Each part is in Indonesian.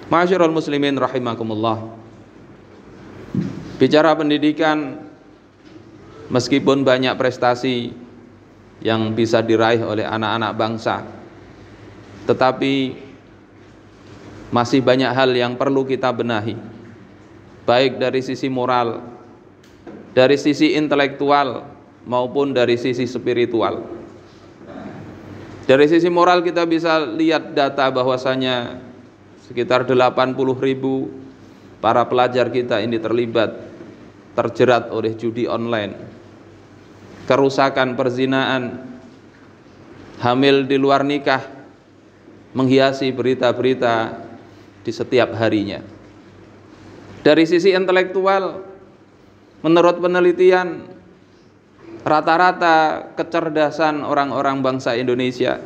Ma'asyiral muslimin rahimakumullah. Bicara pendidikan, meskipun banyak prestasi yang bisa diraih oleh anak-anak bangsa, tetapi masih banyak hal yang perlu kita benahi, baik dari sisi moral, dari sisi intelektual, maupun dari sisi spiritual. Dari sisi moral kita bisa lihat data bahwasanya sekitar 80.000 para pelajar kita ini terjerat oleh judi online, kerusakan perzinaan, hamil di luar nikah menghiasi berita-berita di setiap harinya. Dari sisi intelektual, menurut penelitian, rata-rata kecerdasan orang-orang bangsa Indonesia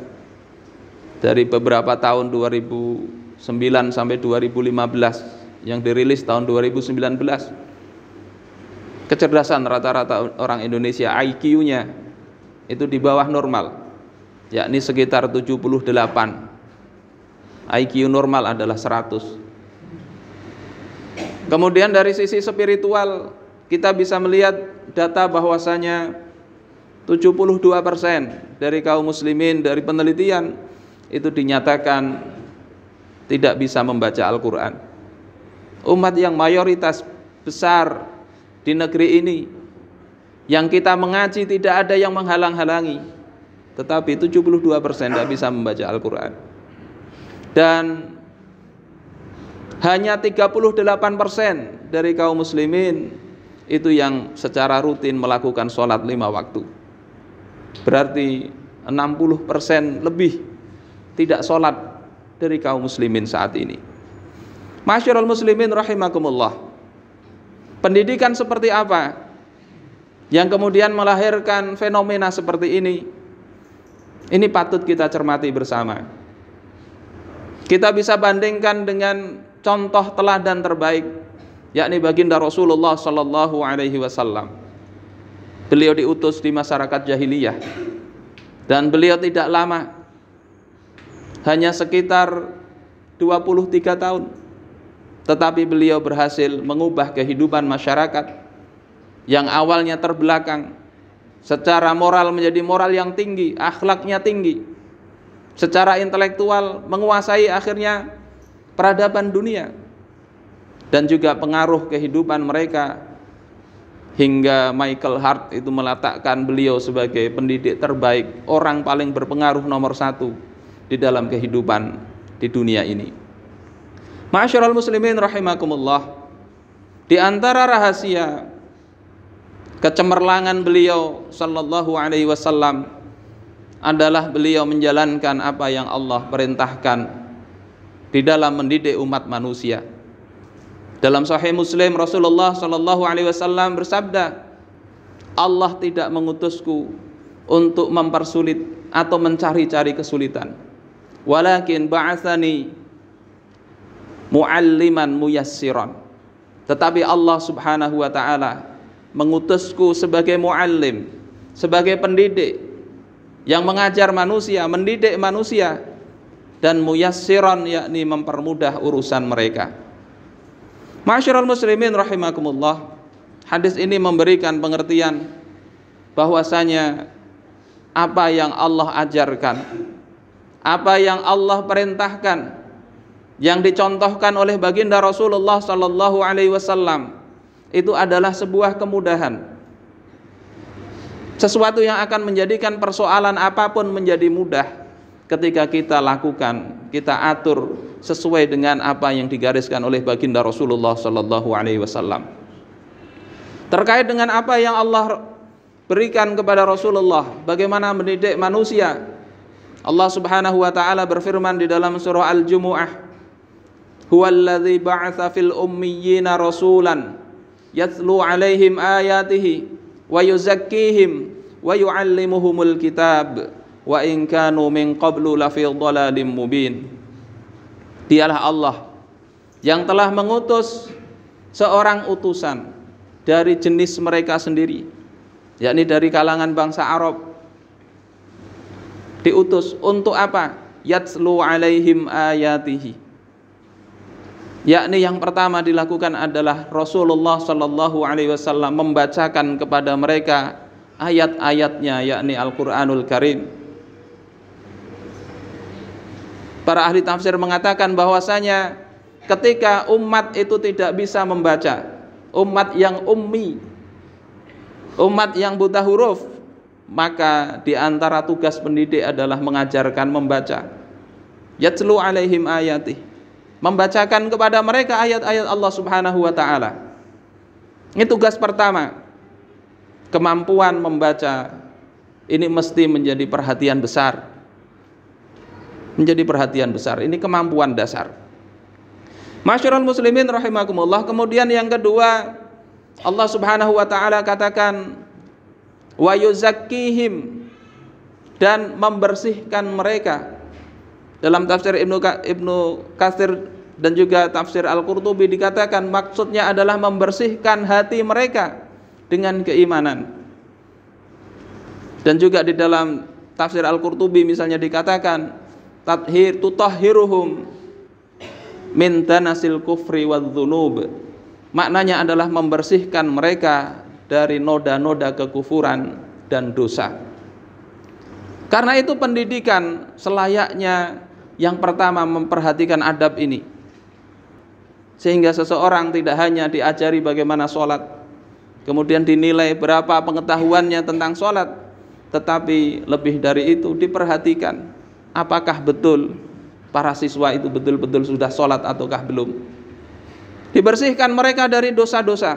dari beberapa tahun 2009 sampai 2015 yang dirilis tahun 2019, kecerdasan rata-rata orang Indonesia IQ-nya itu di bawah normal, yakni sekitar 78. IQ normal adalah 100. Kemudian dari sisi spiritual, kita bisa melihat data bahwasanya 72% dari kaum muslimin dari penelitian itu dinyatakan tidak bisa membaca Al-Quran. Umat yang mayoritas besar di negeri ini, yang kita mengaji tidak ada yang menghalang-halangi, tetapi 72% tidak bisa membaca Al-Quran. Dan hanya 38% dari kaum muslimin itu yang secara rutin melakukan sholat 5 waktu. Berarti 60% lebih tidak sholat dari kaum muslimin saat ini. Ma'asyiral muslimin rahimakumullah. Pendidikan seperti apa yang kemudian melahirkan fenomena seperti ini? Ini patut kita cermati bersama. Kita bisa bandingkan dengan contoh teladan terbaik, yakni baginda Rasulullah sallallahu alaihi wasallam. Beliau diutus di masyarakat jahiliyah dan beliau tidak lama, hanya sekitar 23 tahun, tetapi beliau berhasil mengubah kehidupan masyarakat yang awalnya terbelakang, secara moral menjadi moral yang tinggi, akhlaknya tinggi, secara intelektual menguasai akhirnya peradaban dunia, dan juga pengaruh kehidupan mereka, hingga Michael Hart itu meletakkan beliau sebagai pendidik terbaik, orang paling berpengaruh nomor 1 di dalam kehidupan di dunia ini. Ma'asyiral muslimin rahimakumullah, di antara rahasia kecemerlangan beliau sallallahu alaihi wasallam adalah beliau menjalankan apa yang Allah perintahkan di dalam mendidik umat manusia. Dalam Sahih Muslim, Rasulullah sallallahu alaihi wasallam bersabda, Allah tidak mengutusku untuk mempersulit atau mencari-cari kesulitan, walakin ba'atsani mu'alliman muyassiran. Tetapi Allah subhanahu wa ta'ala mengutusku sebagai mu'allim, sebagai pendidik yang mengajar manusia, mendidik manusia, dan muyassiran, yakni mempermudah urusan mereka. Ma'asyiral muslimin rahimakumullah, hadis ini memberikan pengertian bahwasanya apa yang Allah ajarkan, apa yang Allah perintahkan, yang dicontohkan oleh baginda Rasulullah sallallahu alaihi wasallam, itu adalah sebuah kemudahan, sesuatu yang akan menjadikan persoalan apapun menjadi mudah ketika kita lakukan, kita atur sesuai dengan apa yang digariskan oleh baginda Rasulullah sallallahu alaihi wasallam. Terkait dengan apa yang Allah berikan kepada Rasulullah, bagaimana mendidik manusia, Allah subhanahu wa ta'ala berfirman di dalam surah Al-Jumu'ah, huwallazi ba'atsa fil ummiyina rasulan yatlu alaihim ayatihi wa yuzakkihim wa yu'allimuhumul kitab wa in kanu min qablu lafi dhalalim mubin. Dialah Allah yang telah mengutus seorang utusan dari jenis mereka sendiri, yakni dari kalangan bangsa Arab. Diutus untuk apa? Yatslu alaihim ayatihi, yakni yang pertama dilakukan adalah Rasulullah Shallallahu Alaihi Wasallam membacakan kepada mereka ayat-ayatnya, yakni Al-Quranul Karim. Para ahli tafsir mengatakan bahwasanya ketika umat itu tidak bisa membaca, umat yang ummi, umat yang buta huruf, maka di antara tugas pendidik adalah mengajarkan membaca. Yatlu alaihim ayatih, membacakan kepada mereka ayat-ayat Allah Subhanahu wa taala. Ini tugas pertama. Kemampuan membaca ini mesti menjadi perhatian besar. Menjadi perhatian besar. Ini kemampuan dasar. Masyarul muslimin rahimakumullah. Kemudian yang kedua, Allah Subhanahu wa taala katakan wa yuzakkihim, dan membersihkan mereka. Dalam tafsir Ibnu Katsir dan juga tafsir Al-Qurtubi dikatakan maksudnya adalah membersihkan hati mereka dengan keimanan. Dan juga di dalam tafsir Al-Qurtubi misalnya dikatakan tutahhiruhum min danasil kufri wadz-dzunub. Maknanya adalah membersihkan mereka dari noda-noda kekufuran dan dosa. Karena itu pendidikan selayaknya yang pertama memperhatikan adab ini, sehingga seseorang tidak hanya diajari bagaimana sholat, kemudian dinilai berapa pengetahuannya tentang sholat, tetapi lebih dari itu diperhatikan apakah betul para siswa itu betul-betul sudah sholat ataukah belum. Dibersihkan mereka dari dosa-dosa,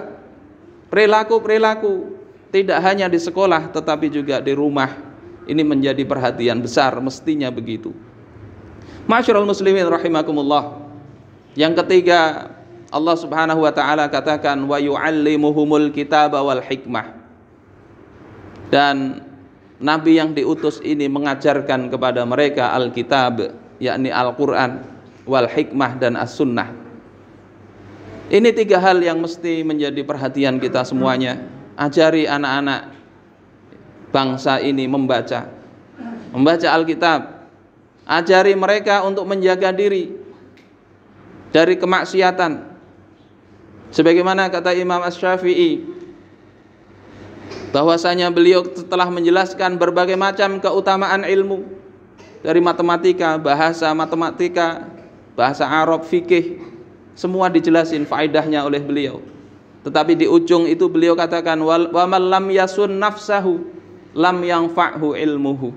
perilaku-perilaku, tidak hanya di sekolah tetapi juga di rumah. Ini menjadi perhatian besar, mestinya begitu. Masyarul muslimin rahimakumullah. Yang ketiga, Allah Subhanahu wa taala katakan wa yu'allimuhumul kitaba wal hikmah. Dan nabi yang diutus ini mengajarkan kepada mereka Alkitab, yakni Al-Qur'an, wal hikmah dan as-sunnah. Ini tiga hal yang mesti menjadi perhatian kita semuanya. Ajari anak-anak bangsa ini membaca Alkitab. Ajari mereka untuk menjaga diri dari kemaksiatan. Sebagaimana kata Imam Asy-Syafi'i, bahwasanya beliau telah menjelaskan berbagai macam keutamaan ilmu, dari matematika, bahasa Arab, fikih, semua dijelasin faedahnya oleh beliau. Tetapi di ujung itu beliau katakan wa man lam yasun nafsahu lam yanfa'hu ilmuhu.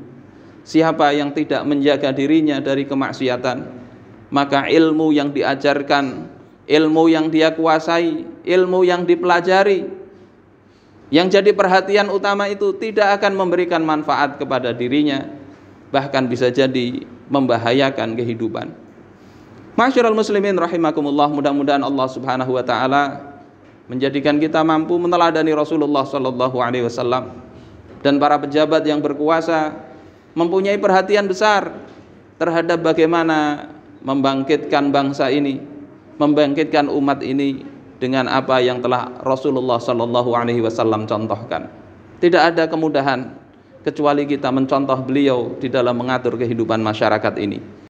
Siapa yang tidak menjaga dirinya dari kemaksiatan, maka ilmu yang diajarkan, ilmu yang dia kuasai, ilmu yang dipelajari, yang jadi perhatian utama itu tidak akan memberikan manfaat kepada dirinya, bahkan bisa jadi membahayakan kehidupan. Masyarul muslimin rahimakumullah, mudah-mudahan Allah Subhanahu wa taala menjadikan kita mampu meneladani Rasulullah sallallahu alaihi wasallam, dan para pejabat yang berkuasa mempunyai perhatian besar terhadap bagaimana membangkitkan bangsa ini, membangkitkan umat ini dengan apa yang telah Rasulullah sallallahu alaihi wasallam contohkan. Tidak ada kemudahan kecuali kita mencontoh beliau di dalam mengatur kehidupan masyarakat ini.